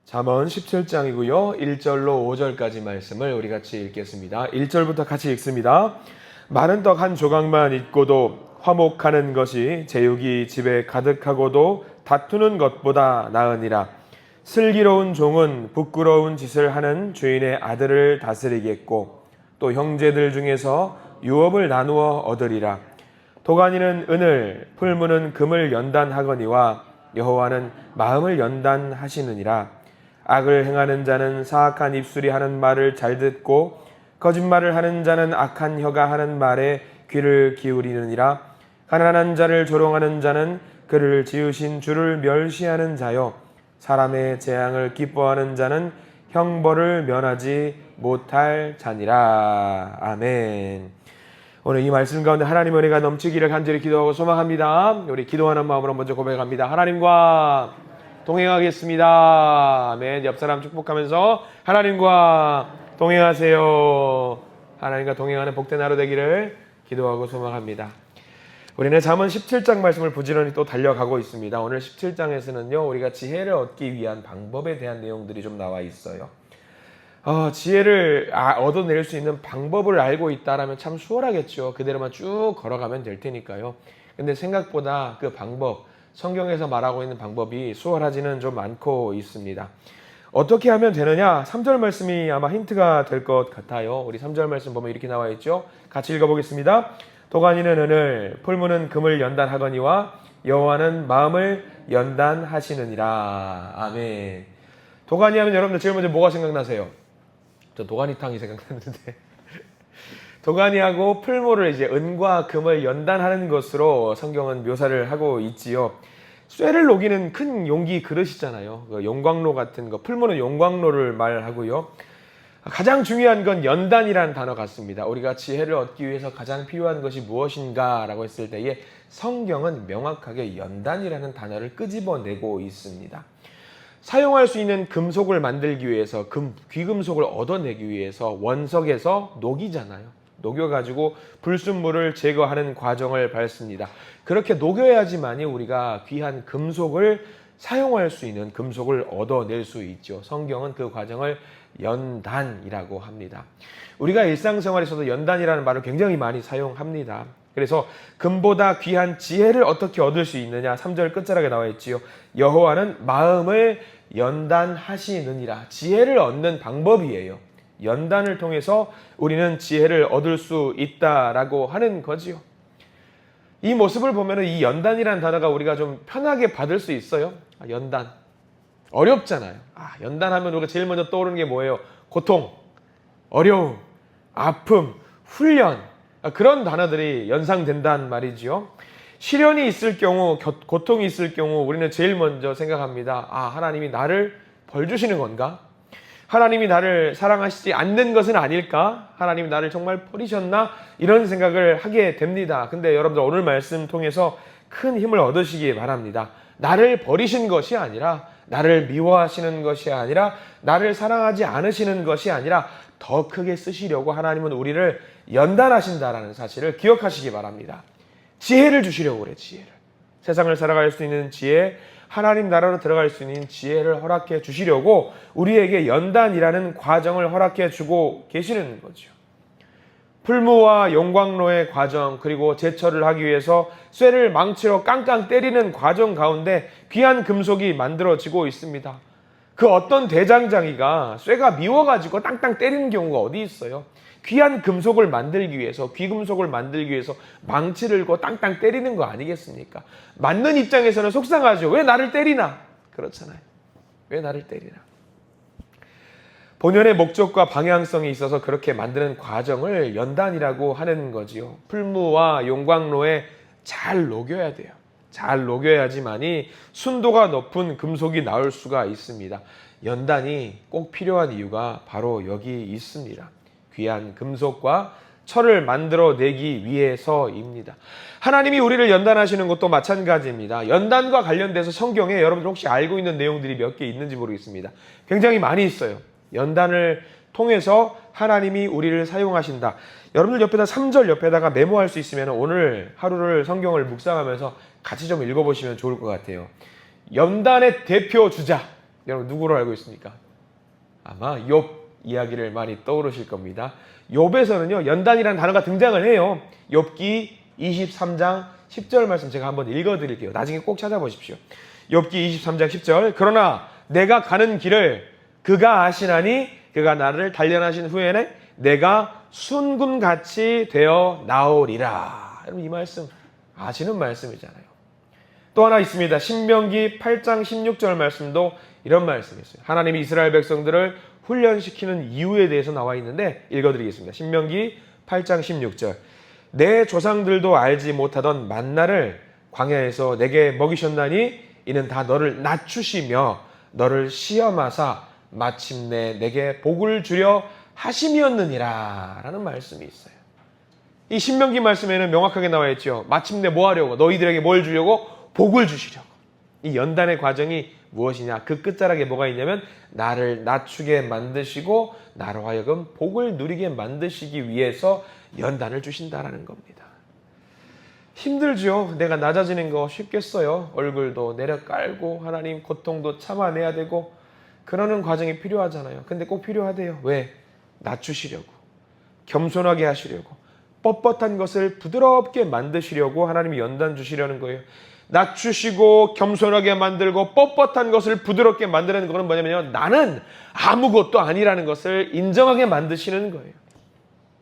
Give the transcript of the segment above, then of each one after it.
잠언 17장이고요. 1절로 5절까지 말씀을 우리 같이 읽겠습니다. 1절부터 같이 읽습니다. 마른 떡 한 조각만 있고도 화목하는 것이 제육이 집에 가득하고도 다투는 것보다 나으니라. 슬기로운 종은 부끄러운 짓을 하는 주인의 아들을 다스리겠고 또 형제들 중에서 유업을 나누어 얻으리라. 도가니는 은을, 풀무는 금을 연단하거니와 여호와는 마음을 연단하시느니라. 악을 행하는 자는 사악한 입술이 하는 말을 잘 듣고 거짓말을 하는 자는 악한 혀가 하는 말에 귀를 기울이느니라. 가난한 자를 조롱하는 자는 그를 지으신 주를 멸시하는 자요, 사람의 재앙을 기뻐하는 자는 형벌을 면하지 못할 자니라. 아멘. 오늘 이 말씀 가운데 하나님의 은혜가 넘치기를 간절히 기도하고 소망합니다. 우리 기도하는 마음으로 먼저 고백합니다. 하나님과 동행하겠습니다. 아멘. 옆 사람 축복하면서 하나님과 동행하세요. 하나님과 동행하는 복된 하루 되기를 기도하고 소망합니다. 우리는 잠언 17장 말씀을 부지런히 또 달려가고 있습니다. 오늘 17장에서는요, 우리가 지혜를 얻기 위한 방법에 대한 내용들이 좀 나와 있어요. 지혜를 얻어낼 수 있는 방법을 알고 있다라면 참 수월하겠죠. 그대로만 쭉 걸어가면 될 테니까요. 근데 생각보다 그 방법, 성경에서 말하고 있는 방법이 수월하지는 좀 않고 있습니다. 어떻게 하면 되느냐? 3절 말씀이 아마 힌트가 될 것 같아요. 우리 3절 말씀 보면 이렇게 나와 있죠. 같이 읽어보겠습니다. 도가니는 은을, 풀무는 금을 연단하거니와 여호와는 마음을 연단하시느니라. 아멘. 도가니 하면 여러분들 제일 먼저 뭐가 생각나세요? 저 도가니탕이 생각나는데 도가니하고 풀무를 이제 은과 금을 연단하는 것으로 성경은 묘사를 하고 있지요. 쇠를 녹이는 큰 용기 그릇이잖아요. 용광로 같은 거, 풀무는 용광로를 말하고요. 가장 중요한 건 연단이라는 단어 같습니다. 우리가 지혜를 얻기 위해서 가장 필요한 것이 무엇인가 라고 했을 때에 성경은 명확하게 연단이라는 단어를 끄집어내고 있습니다. 사용할 수 있는 금속을 만들기 위해서, 귀금속을 얻어내기 위해서 원석에서 녹이잖아요. 녹여가지고 불순물을 제거하는 과정을 밟습니다. 그렇게 녹여야지만이 우리가 귀한 금속을 사용할 수 있는 금속을 얻어낼 수 있죠. 성경은 그 과정을 연단이라고 합니다. 우리가 일상생활에서도 연단이라는 말을 굉장히 많이 사용합니다. 그래서 금보다 귀한 지혜를 어떻게 얻을 수 있느냐? 3절 끝자락에 나와 있지요. 여호와는 마음을 연단하시느니라. 지혜를 얻는 방법이에요. 연단을 통해서 우리는 지혜를 얻을 수 있다라고 하는 거지요. 이 모습을 보면 이 연단이라는 단어가 우리가 좀 편하게 받을 수 있어요. 연단. 어렵잖아요. 연단하면 우리가 제일 먼저 떠오르는 게 뭐예요? 고통, 어려움, 아픔, 훈련. 그런 단어들이 연상된단 말이지요. 시련이 있을 경우, 고통이 있을 경우 우리는 제일 먼저 생각합니다. 하나님이 나를 벌 주시는 건가? 하나님이 나를 사랑하시지 않는 것은 아닐까? 하나님이 나를 정말 버리셨나? 이런 생각을 하게 됩니다. 근데 여러분들 오늘 말씀 통해서 큰 힘을 얻으시기 바랍니다. 나를 버리신 것이 아니라, 나를 미워하시는 것이 아니라, 나를 사랑하지 않으시는 것이 아니라 더 크게 쓰시려고 하나님은 우리를 연단하신다라는 사실을 기억하시기 바랍니다. 지혜를 주시려고 그래, 지혜를. 세상을 살아갈 수 있는 지혜, 하나님 나라로 들어갈 수 있는 지혜를 허락해 주시려고 우리에게 연단이라는 과정을 허락해 주고 계시는 거죠. 풀무와 용광로의 과정, 그리고 제철을 하기 위해서 쇠를 망치로 깡깡 때리는 과정 가운데 귀한 금속이 만들어지고 있습니다. 그 어떤 대장장이가 쇠가 미워가지고 땅땅 때리는 경우가 어디 있어요? 귀한 금속을 만들기 위해서, 귀금속을 만들기 위해서 망치를 고 땅땅 때리는 거 아니겠습니까? 맞는 입장에서는 속상하죠. 왜 나를 때리나? 그렇잖아요. 왜 나를 때리나? 본연의 목적과 방향성이 있어서 그렇게 만드는 과정을 연단이라고 하는 거지요. 풀무와 용광로에 잘 녹여야 돼요. 잘 녹여야지만이 순도가 높은 금속이 나올 수가 있습니다. 연단이 꼭 필요한 이유가 바로 여기 있습니다. 귀한 금속과 철을 만들어내기 위해서입니다. 하나님이 우리를 연단하시는 것도 마찬가지입니다. 연단과 관련돼서 성경에 여러분들 혹시 알고 있는 내용들이 몇 개 있는지 모르겠습니다. 굉장히 많이 있어요. 연단을 통해서 하나님이 우리를 사용하신다. 여러분들 옆에다 3절 옆에다가 메모할 수 있으면 오늘 하루를 성경을 묵상하면서 같이 좀 읽어보시면 좋을 것 같아요. 연단의 대표 주자. 여러분 누구로 알고 있습니까? 아마 욥 이야기를 많이 떠오르실 겁니다. 욥에서는요 연단이라는 단어가 등장을 해요. 욥기 23장 10절 말씀 제가 한번 읽어드릴게요. 나중에 꼭 찾아보십시오. 욥기 23장 10절 여러나 내가 가는 길을 그가 아시나니 그가 나를 단련하신 후에는 내가 순금같이 되어 나오리라. 여러분 이 말씀 아시는 말씀이잖아요. 또 하나 있습니다. 신명기 8장 16절 말씀도 이런 말씀이 있어요. 하나님이 이스라엘 백성들을 훈련시키는 이유에 대해서 나와 있는데 읽어드리겠습니다. 신명기 8장 16절 내 조상들도 알지 못하던 만나를 광야에서 내게 먹이셨나니 이는 다 너를 낮추시며 너를 시험하사 마침내 내게 복을 주려 하심이었느니라 라는 말씀이 있어요. 이 신명기 말씀에는 명확하게 나와 있죠. 마침내 뭐 하려고? 너희들에게 뭘 주려고? 복을 주시려고. 이 연단의 과정이 무엇이냐? 그 끝자락에 뭐가 있냐면 나를 낮추게 만드시고 나로 하여금 복을 누리게 만드시기 위해서 연단을 주신다라는 겁니다. 힘들죠. 내가 낮아지는 거 쉽겠어요. 얼굴도 내려 깔고 하나님 고통도 참아내야 되고 그러는 과정이 필요하잖아요. 근데 꼭 필요하대요. 왜? 낮추시려고. 겸손하게 하시려고. 뻣뻣한 것을 부드럽게 만드시려고 하나님이 연단 주시려는 거예요. 낮추시고 겸손하게 만들고 뻣뻣한 것을 부드럽게 만드는 거는 뭐냐면요. 나는 아무것도 아니라는 것을 인정하게 만드시는 거예요.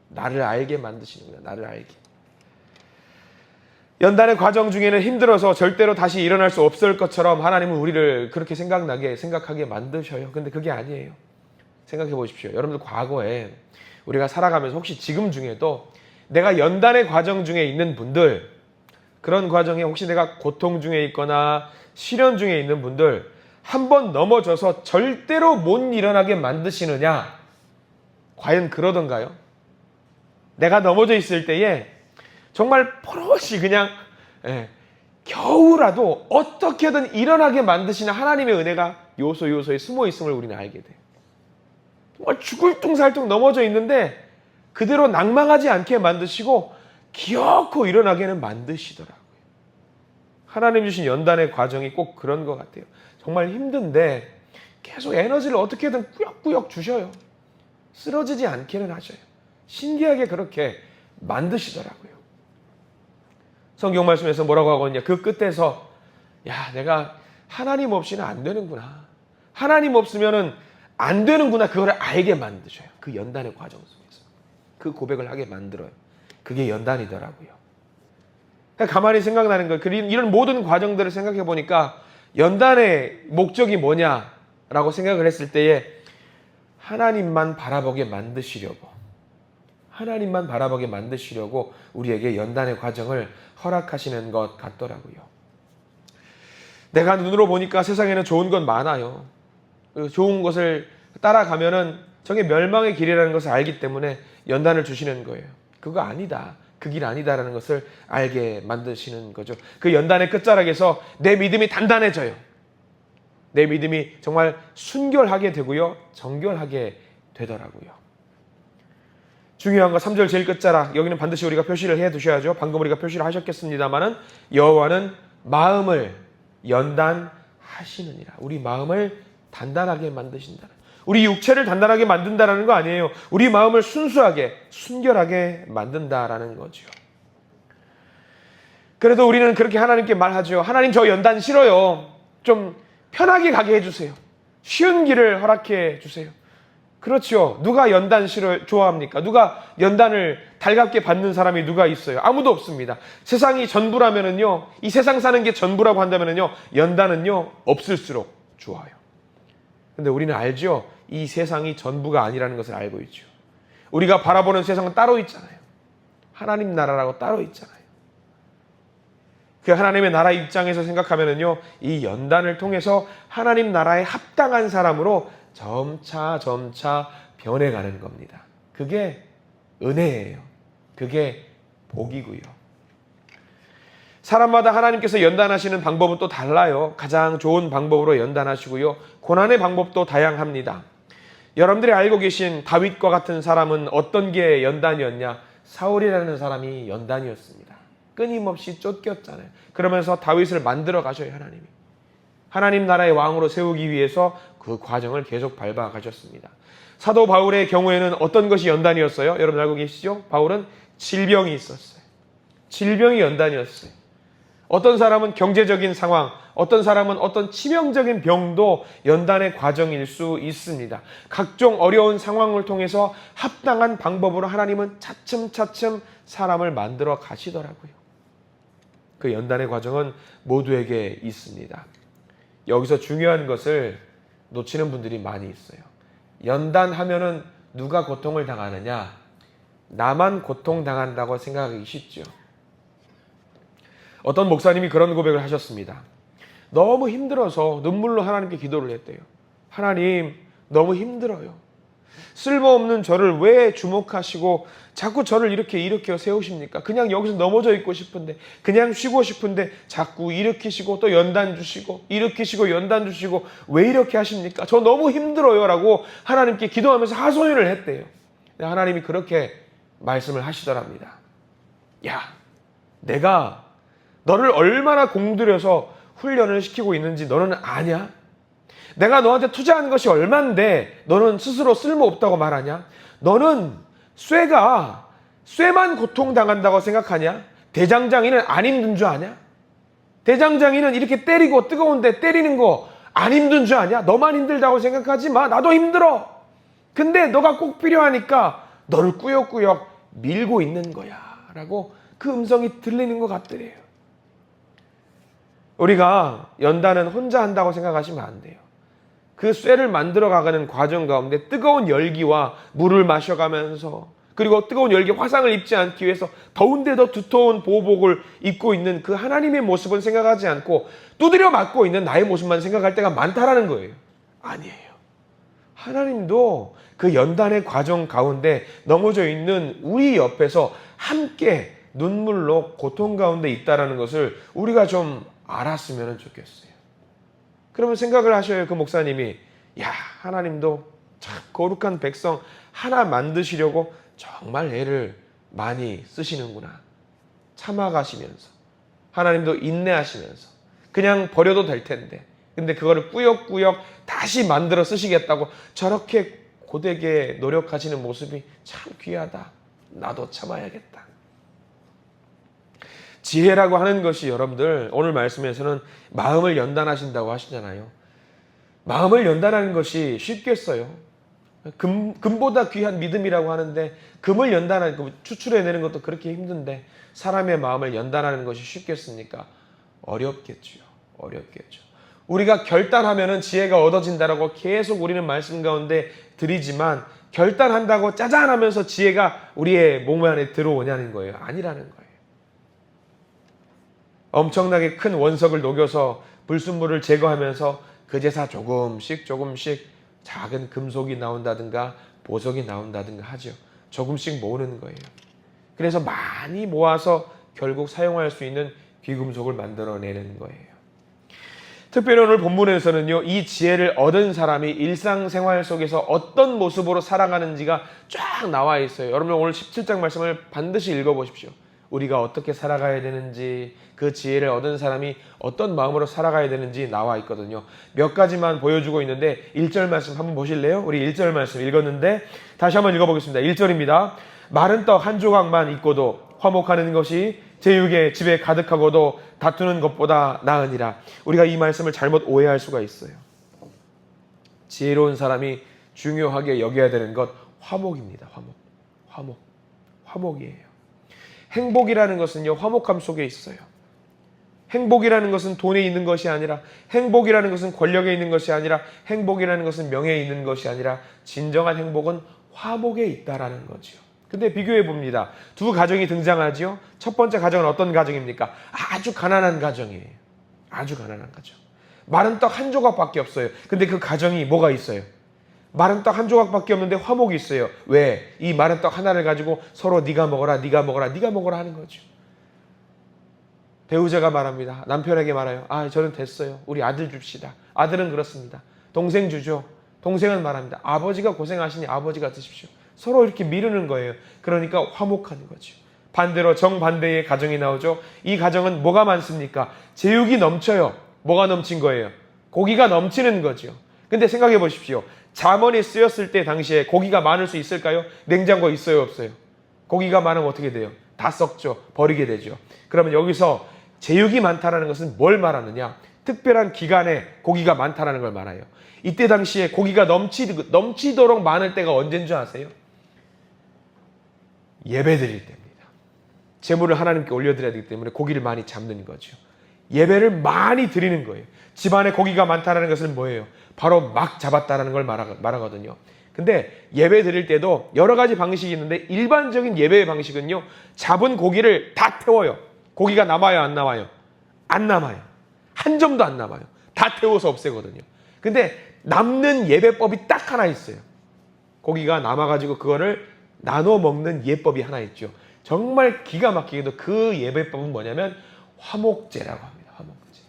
나를 알게 만드시는 거예요. 나를 알게. 연단의 과정 중에는 힘들어서 절대로 다시 일어날 수 없을 것처럼 하나님은 우리를 그렇게 생각하게 만드셔요. 근데 그게 아니에요. 생각해 보십시오. 여러분들 과거에 우리가 살아가면서 혹시 지금 중에도 내가 연단의 과정 중에 있는 분들, 그런 과정에 혹시 내가 고통 중에 있거나 시련 중에 있는 분들 한 번 넘어져서 절대로 못 일어나게 만드시느냐? 과연 그러던가요? 내가 넘어져 있을 때에 정말 포로시 그냥 겨우라도 어떻게든 일어나게 만드시는 하나님의 은혜가 요소요소에 숨어 있음을 우리는 알게 돼요. 정말 죽을 둥살둥 넘어져 있는데 그대로 낭망하지 않게 만드시고 기어코 일어나게는 만드시더라고요. 하나님 주신 연단의 과정이 꼭 그런 것 같아요. 정말 힘든데 계속 에너지를 어떻게든 꾸역꾸역 주셔요. 쓰러지지 않게는 하셔요. 신기하게 그렇게 만드시더라고요. 성경 말씀에서 뭐라고 하거든요. 그 끝에서 야 내가 하나님 없이는 안 되는구나. 하나님 없으면은 안 되는구나. 그걸 알게 만드셔요. 그 연단의 과정 속에서. 그 고백을 하게 만들어요. 그게 연단이더라고요. 가만히 생각나는 거예요. 이런 모든 과정들을 생각해 보니까 연단의 목적이 뭐냐라고 생각을 했을 때에 하나님만 바라보게 만드시려고 하나님만 바라보게 만드시려고 우리에게 연단의 과정을 허락하시는 것 같더라고요. 내가 눈으로 보니까 세상에는 좋은 건 많아요. 좋은 것을 따라가면은 저게 멸망의 길이라는 것을 알기 때문에 연단을 주시는 거예요. 그거 아니다. 그 길 아니다라는 것을 알게 만드시는 거죠. 그 연단의 끝자락에서 내 믿음이 단단해져요. 내 믿음이 정말 순결하게 되고요. 정결하게 되더라고요. 중요한 거 3절 제일 끝자락 여기는 반드시 우리가 표시를 해 두셔야죠. 방금 우리가 표시를 하셨겠습니다마는 여호와는 마음을 연단하시느니라. 우리 마음을 단단하게 만드신다. 우리 육체를 단단하게 만든다라는 거 아니에요. 우리 마음을 순수하게 순결하게 만든다라는 거죠. 그래도 우리는 그렇게 하나님께 말하죠. 하나님 저 연단 싫어요. 좀 편하게 가게 해주세요. 쉬운 길을 허락해 주세요. 그렇죠. 누가 연단 좋아합니까? 누가 연단을 달갑게 받는 사람이 누가 있어요? 아무도 없습니다. 세상이 전부라면은요, 이 세상 사는 게 전부라고 한다면은요, 연단은요, 없을수록 좋아요. 근데 우리는 알죠? 이 세상이 전부가 아니라는 것을 알고 있죠. 우리가 바라보는 세상은 따로 있잖아요. 하나님 나라라고 따로 있잖아요. 그 하나님의 나라 입장에서 생각하면은요, 이 연단을 통해서 하나님 나라에 합당한 사람으로 점차 변해가는 겁니다. 그게 은혜예요. 그게 복이고요. 사람마다 하나님께서 연단하시는 방법은 또 달라요. 가장 좋은 방법으로 연단하시고요. 고난의 방법도 다양합니다. 여러분들이 알고 계신 다윗과 같은 사람은 어떤 게 연단이었냐? 사울이라는 사람이 연단이었습니다. 끊임없이 쫓겼잖아요. 그러면서 다윗을 만들어 가셔요, 하나님이. 하나님 나라의 왕으로 세우기 위해서 그 과정을 계속 밟아가셨습니다. 사도 바울의 경우에는 어떤 것이 연단이었어요? 여러분 알고 계시죠? 바울은 질병이 있었어요. 질병이 연단이었어요. 어떤 사람은 경제적인 상황, 어떤 사람은 어떤 치명적인 병도 연단의 과정일 수 있습니다. 각종 어려운 상황을 통해서 합당한 방법으로 하나님은 차츰차츰 사람을 만들어 가시더라고요. 그 연단의 과정은 모두에게 있습니다. 여기서 중요한 것을 놓치는 분들이 많이 있어요. 연단하면은 누가 고통을 당하느냐? 나만 고통당한다고 생각하기 쉽죠. 어떤 목사님이 그런 고백을 하셨습니다. 너무 힘들어서 눈물로 하나님께 기도를 했대요. 하나님, 너무 힘들어요. 쓸모없는 저를 왜 주목하시고 자꾸 저를 이렇게 일으켜 세우십니까? 그냥 여기서 넘어져 있고 싶은데, 그냥 쉬고 싶은데 자꾸 일으키시고 또 연단 주시고 일으키시고 연단 주시고 왜 이렇게 하십니까? 저 너무 힘들어요 라고 하나님께 기도하면서 하소연을 했대요. 하나님이 그렇게 말씀을 하시더랍니다. 야, 내가 너를 얼마나 공들여서 훈련을 시키고 있는지 너는 아냐? 내가 너한테 투자한 것이 얼만데 너는 스스로 쓸모없다고 말하냐? 너는 쇠만 고통당한다고 생각하냐? 대장장이는 안 힘든 줄 아냐? 대장장이는 이렇게 때리고 뜨거운데 때리는 거 안 힘든 줄 아냐? 너만 힘들다고 생각하지 마. 나도 힘들어. 근데 너가 꼭 필요하니까 너를 꾸역꾸역 밀고 있는 거야 라고 그 음성이 들리는 것 같더래요. 우리가 연단은 혼자 한다고 생각하시면 안 돼요. 그 쇠를 만들어가는 과정 가운데 뜨거운 열기와 물을 마셔가면서, 그리고 뜨거운 열기 화상을 입지 않기 위해서 더운데 더 두터운 보복을 입고 있는 그 하나님의 모습은 생각하지 않고 두드려 맞고 있는 나의 모습만 생각할 때가 많다라는 거예요. 아니에요. 하나님도 그 연단의 과정 가운데 넘어져 있는 우리 옆에서 함께 눈물로 고통 가운데 있다라는 것을 우리가 좀 알았으면 좋겠어요. 그러면 생각을 하셔요. 그 목사님이, 야, 하나님도 참 거룩한 백성 하나 만드시려고 정말 애를 많이 쓰시는구나. 참아가시면서, 하나님도 인내하시면서 그냥 버려도 될 텐데, 근데 그거를 꾸역꾸역 다시 만들어 쓰시겠다고 저렇게 고되게 노력하시는 모습이 참 귀하다. 나도 참아야겠다. 지혜라고 하는 것이, 여러분들 오늘 말씀에서는 마음을 연단하신다고 하시잖아요. 마음을 연단하는 것이 쉽겠어요? 금보다 귀한 믿음이라고 하는데 금을 연단하는 거 추출해내는 것도 그렇게 힘든데 사람의 마음을 연단하는 것이 쉽겠습니까? 어렵겠죠. 어렵겠죠. 우리가 결단하면은 지혜가 얻어진다라고 계속 우리는 말씀 가운데 드리지만, 결단한다고 짜잔 하면서 지혜가 우리의 몸 안에 들어오냐는 거예요. 아니라는 거예요. 엄청나게 큰 원석을 녹여서 불순물을 제거하면서 그제서 조금씩 작은 금속이 나온다든가 보석이 나온다든가 하죠. 조금씩 모으는 거예요. 그래서 많이 모아서 결국 사용할 수 있는 귀금속을 만들어내는 거예요. 특별히 오늘 본문에서는요, 이 지혜를 얻은 사람이 일상생활 속에서 어떤 모습으로 살아가는지가 쫙 나와 있어요. 여러분 오늘 17장 말씀을 반드시 읽어보십시오. 우리가 어떻게 살아가야 되는지, 그 지혜를 얻은 사람이 어떤 마음으로 살아가야 되는지 나와 있거든요. 몇 가지만 보여주고 있는데 1절 말씀 한번 보실래요? 우리 1절 말씀 읽었는데 다시 한번 읽어보겠습니다. 1절입니다. 마른 떡 한 조각만 있고도 화목하는 것이 제육의 집에 가득하고도 다투는 것보다 나으니라. 우리가 이 말씀을 잘못 오해할 수가 있어요. 지혜로운 사람이 중요하게 여겨야 되는 것, 화목입니다. 화목이에요. 행복이라는 것은요, 화목함 속에 있어요. 행복이라는 것은 돈에 있는 것이 아니라, 행복이라는 것은 권력에 있는 것이 아니라, 행복이라는 것은 명예에 있는 것이 아니라, 진정한 행복은 화목에 있다라는 거죠. 근데 비교해 봅니다. 두 가정이 등장하죠. 첫 번째 가정은 어떤 가정입니까? 아주 가난한 가정이에요. 아주 가난한 가정. 마른 떡 한 조각밖에 없어요. 근데 그 가정이 뭐가 있어요? 마른 떡 한 조각밖에 없는데 화목이 있어요. 왜? 이 마른 떡 하나를 가지고 서로 네가 먹어라, 네가 먹어라, 네가 먹어라 하는 거죠. 배우자가 말합니다. 남편에게 말해요. 아, 저는 됐어요. 우리 아들 줍시다. 아들은 그렇습니다. 동생 주죠. 동생은 말합니다. 아버지가 고생하시니 아버지가 드십시오. 서로 이렇게 미루는 거예요. 그러니까 화목한 거죠. 반대로 정반대의 가정이 나오죠. 이 가정은 뭐가 많습니까? 제육이 넘쳐요. 뭐가 넘친 거예요? 고기가 넘치는 거죠. 근데 생각해 보십시오. 잠언이 쓰였을 때 당시에 고기가 많을 수 있을까요? 냉장고에 있어요, 없어요? 고기가 많으면 어떻게 돼요? 다 썩죠. 버리게 되죠. 그러면 여기서 제육이 많다는 것은 뭘 말하느냐? 특별한 기간에 고기가 많다는 걸 말해요. 이때 당시에 고기가 넘치도록 많을 때가 언제인 줄 아세요? 예배 드릴 때입니다. 제물을 하나님께 올려드려야 되기 때문에 고기를 많이 잡는 거죠. 예배를 많이 드리는 거예요. 집안에 고기가 많다는 것은 뭐예요? 바로 막 잡았다는 걸 말하거든요. 근데 예배 드릴 때도 여러 가지 방식이 있는데 일반적인 예배의 방식은요. 잡은 고기를 다 태워요. 고기가 남아요, 안 남아요? 안 남아요. 한 점도 안 남아요. 다 태워서 없애거든요. 근데 남는 예배법이 딱 하나 있어요. 고기가 남아가지고 그거를 나눠 먹는 예법이 하나 있죠. 정말 기가 막히게도 그 예배법은 뭐냐면 화목제라고 합니다. 화목제.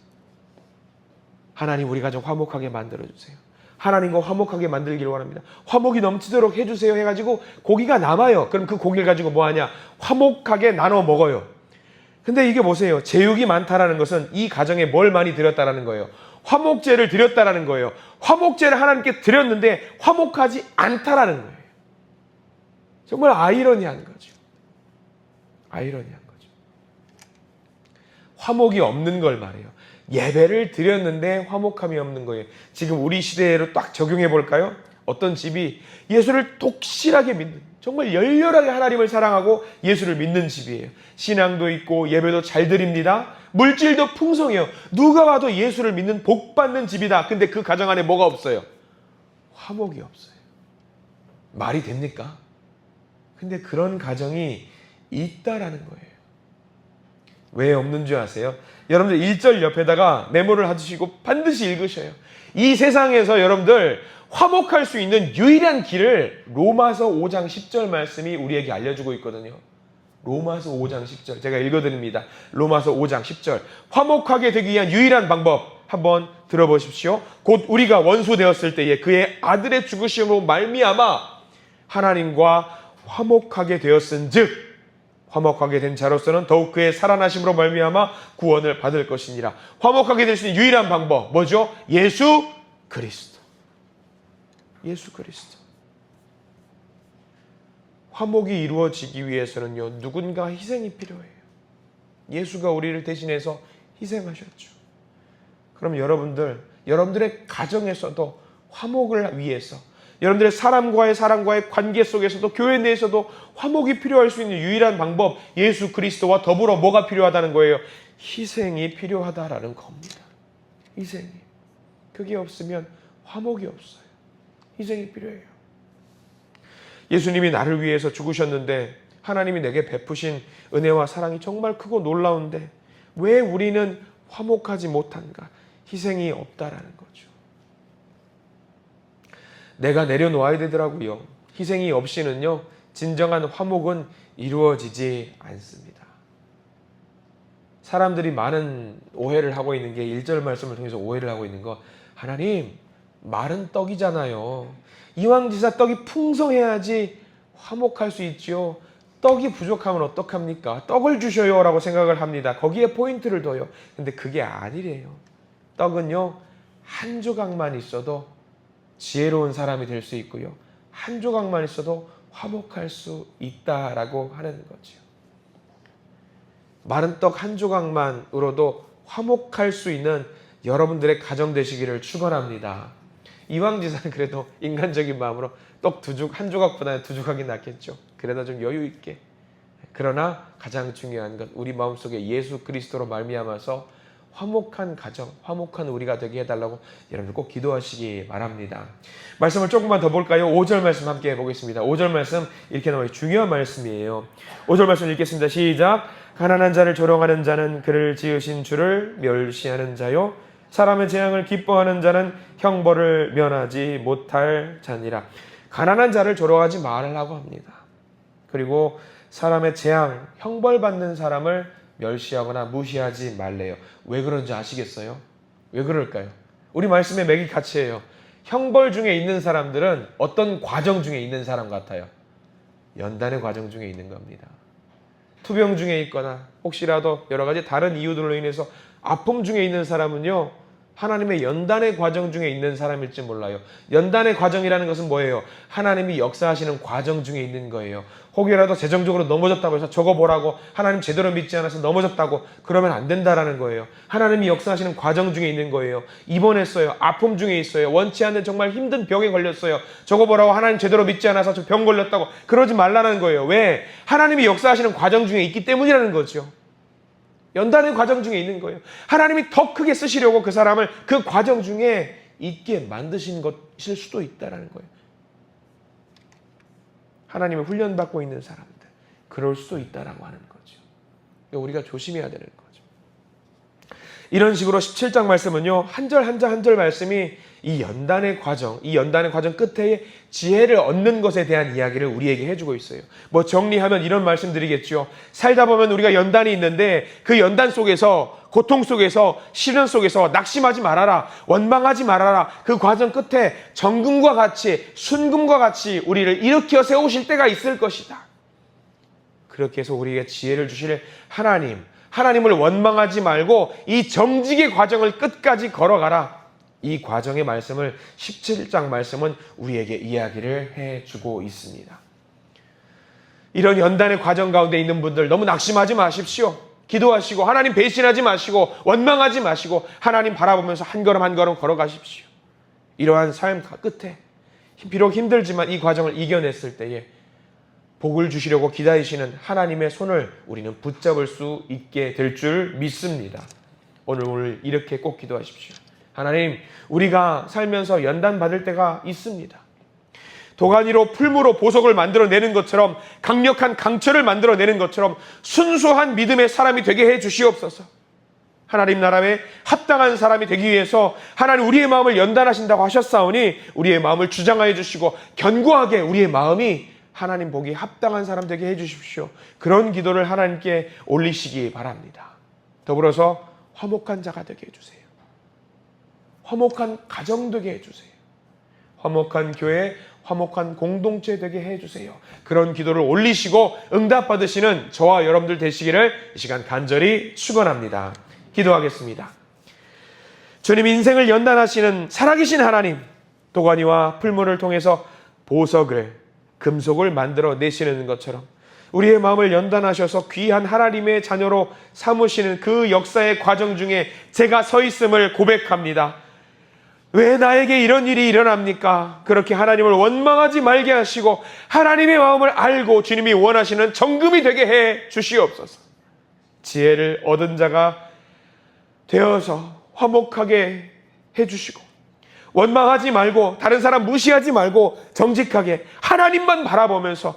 하나님 우리 가정 화목하게 만들어주세요. 하나님과 화목하게 만들기를 원합니다. 화목이 넘치도록 해주세요 해가지고 고기가 남아요. 그럼 그 고기를 가지고 뭐하냐? 화목하게 나눠 먹어요. 근데 이게 보세요. 제육이 많다라는 것은 이 가정에 뭘 많이 드렸다라는 거예요. 화목제를 드렸다라는 거예요. 화목제를 하나님께 드렸는데 화목하지 않다라는 거예요. 정말 아이러니한 거죠. 아이러니한 거죠. 화목이 없는 걸 말해요. 예배를 드렸는데 화목함이 없는 거예요. 지금 우리 시대로 딱 적용해 볼까요? 어떤 집이 예수를 독실하게 믿는, 정말 열렬하게 하나님을 사랑하고 예수를 믿는 집이에요. 신앙도 있고 예배도 잘 드립니다. 물질도 풍성해요. 누가 봐도 예수를 믿는 복 받는 집이다. 근데 그 가정 안에 뭐가 없어요? 화목이 없어요. 말이 됩니까? 근데 그런 가정이 있다라는 거예요. 왜 없는 줄 아세요? 여러분들 1절 옆에다가 메모를 해주시고 반드시 읽으셔요. 이 세상에서 여러분들 화목할 수 있는 유일한 길을 로마서 5장 10절 말씀이 우리에게 알려주고 있거든요. 로마서 5장 10절 제가 읽어드립니다. 로마서 5장 10절 화목하게 되기 위한 유일한 방법 한번 들어보십시오. 곧 우리가 원수 되었을 때에 그의 아들의 죽으심으로 말미암아 하나님과 화목하게 되었은즉 화목하게 된 자로서는 더욱 그의 살아나심으로 말미암아 구원을 받을 것이니라. 화목하게 될 수 있는 유일한 방법 뭐죠? 예수 그리스도. 예수 그리스도. 화목이 이루어지기 위해서는요, 누군가 희생이 필요해요. 예수가 우리를 대신해서 희생하셨죠. 그럼 여러분들의 가정에서도 화목을 위해서, 여러분들의 사람과의 관계 속에서도, 교회 내에서도 화목이 필요할 수 있는 유일한 방법, 예수 그리스도와 더불어 뭐가 필요하다는 거예요? 희생이 필요하다라는 겁니다. 희생이. 그게 없으면 화목이 없어요. 희생이 필요해요. 예수님이 나를 위해서 죽으셨는데 하나님이 내게 베푸신 은혜와 사랑이 정말 크고 놀라운데 왜 우리는 화목하지 못한가? 희생이 없다라는 거죠. 내가 내려놓아야 되더라고요. 희생이 없이는요, 진정한 화목은 이루어지지 않습니다. 사람들이 많은 오해를 하고 있는 게 1절 말씀을 통해서 오해를 하고 있는 거, 하나님 말은 떡이잖아요. 이왕지사 떡이 풍성해야지 화목할 수 있지요. 떡이 부족하면 어떡합니까? 떡을 주셔요 라고 생각을 합니다. 거기에 포인트를 둬요. 근데 그게 아니래요. 떡은요, 한 조각만 있어도 지혜로운 사람이 될 수 있고요, 한 조각만 있어도 화목할 수 있다라고 하는 거죠. 마른 떡 한 조각만으로도 화목할 수 있는 여러분들의 가정 되시기를 축원합니다. 이왕지사는 그래도 인간적인 마음으로 떡 한 조각보다는 2조각이 낫겠죠. 그래도 좀 여유 있게. 그러나 가장 중요한 건 우리 마음속에 예수 그리스도로 말미암아서 화목한 가정, 화목한 우리가 되게 해달라고 여러분들 꼭 기도하시기 바랍니다. 말씀을 조금만 더 볼까요? 5절 말씀 함께 해보겠습니다. 5절 말씀 이렇게 나와요. 중요한 말씀이에요. 5절 말씀 읽겠습니다. 시작. 가난한 자를 조롱하는 자는 그를 지으신 주를 멸시하는 자요, 사람의 재앙을 기뻐하는 자는 형벌을 면하지 못할 자니라. 가난한 자를 조롱하지 말라고 합니다. 그리고 사람의 재앙, 형벌 받는 사람을 멸시하거나 무시하지 말래요. 왜 그런지 아시겠어요? 왜 그럴까요? 우리 말씀의 맥이 같이예요. 형벌 중에 있는 사람들은 어떤 과정 중에 있는 사람 같아요? 연단의 과정 중에 있는 겁니다. 투병 중에 있거나 혹시라도 여러 가지 다른 이유들로 인해서 아픔 중에 있는 사람은요, 하나님의 연단의 과정 중에 있는 사람일지 몰라요. 연단의 과정이라는 것은 뭐예요? 하나님이 역사하시는 과정 중에 있는 거예요. 혹여라도 재정적으로 넘어졌다고 해서 저거 보라고 하나님 제대로 믿지 않아서 넘어졌다고 그러면 안 된다라는 거예요. 하나님이 역사하시는 과정 중에 있는 거예요. 입원했어요. 아픔 중에 있어요. 원치 않는 정말 힘든 병에 걸렸어요. 저거 보라고 하나님 제대로 믿지 않아서 저 병 걸렸다고 그러지 말라는 거예요. 왜? 하나님이 역사하시는 과정 중에 있기 때문이라는 거죠. 연단의 과정 중에 있는 거예요. 하나님이 더 크게 쓰시려고 그 사람을 그 과정 중에 있게 만드신 것일 수도 있다는 거예요. 하나님의 훈련받고 있는 사람들, 그럴 수도 있다라고 하는 거죠. 우리가 조심해야 되는 거죠. 이런 식으로 17장 말씀은요, 한 절 한 절 말씀이 이 연단의 과정 끝에 지혜를 얻는 것에 대한 이야기를 우리에게 해주고 있어요. 뭐 정리하면 이런 말씀 드리겠죠. 살다 보면 우리가 연단이 있는데 그 연단 속에서, 고통 속에서, 시련 속에서 낙심하지 말아라, 원망하지 말아라. 그 과정 끝에 정금과 같이, 순금과 같이 우리를 일으켜 세우실 때가 있을 것이다. 그렇게 해서 우리에게 지혜를 주실 하나님을 원망하지 말고 이 정직의 과정을 끝까지 걸어가라. 이 과정의 말씀을 17장 말씀은 우리에게 이야기를 해주고 있습니다. 이런 연단의 과정 가운데 있는 분들 너무 낙심하지 마십시오. 기도하시고 하나님 배신하지 마시고 원망하지 마시고 하나님 바라보면서 한 걸음 한 걸음 걸어가십시오. 이러한 삶 끝에 비록 힘들지만 이 과정을 이겨냈을 때에 복을 주시려고 기다리시는 하나님의 손을 우리는 붙잡을 수 있게 될 줄 믿습니다. 오늘 이렇게 꼭 기도하십시오. 하나님, 우리가 살면서 연단받을 때가 있습니다. 도가니로 풀무로 보석을 만들어내는 것처럼, 강력한 강철을 만들어내는 것처럼 순수한 믿음의 사람이 되게 해 주시옵소서. 하나님 나라에 합당한 사람이 되기 위해서 하나님 우리의 마음을 연단하신다고 하셨사오니 우리의 마음을 주장하여 주시고 견고하게 우리의 마음이 하나님 보기 합당한 사람 되게 해 주십시오. 그런 기도를 하나님께 올리시기 바랍니다. 더불어서 화목한 자가 되게 해주세요. 화목한 가정 되게 해주세요. 화목한 교회, 화목한 공동체 되게 해주세요. 그런 기도를 올리시고 응답받으시는 저와 여러분들 되시기를 이 시간 간절히 축원합니다. 기도하겠습니다. 주님, 인생을 연단하시는 살아계신 하나님, 도가니와 풀무를 통해서 보석을, 금속을 만들어 내시는 것처럼 우리의 마음을 연단하셔서 귀한 하나님의 자녀로 삼으시는 그 역사의 과정 중에 제가 서 있음을 고백합니다. 왜 나에게 이런 일이 일어납니까? 그렇게 하나님을 원망하지 말게 하시고 하나님의 마음을 알고 주님이 원하시는 정금이 되게 해 주시옵소서. 지혜를 얻은 자가 되어서 화목하게 해주시고 원망하지 말고 다른 사람 무시하지 말고 정직하게 하나님만 바라보면서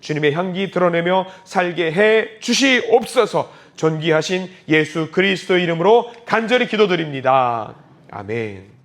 주님의 향기 드러내며 살게 해 주시옵소서. 존귀하신 예수 그리스도 이름으로 간절히 기도드립니다. 아멘.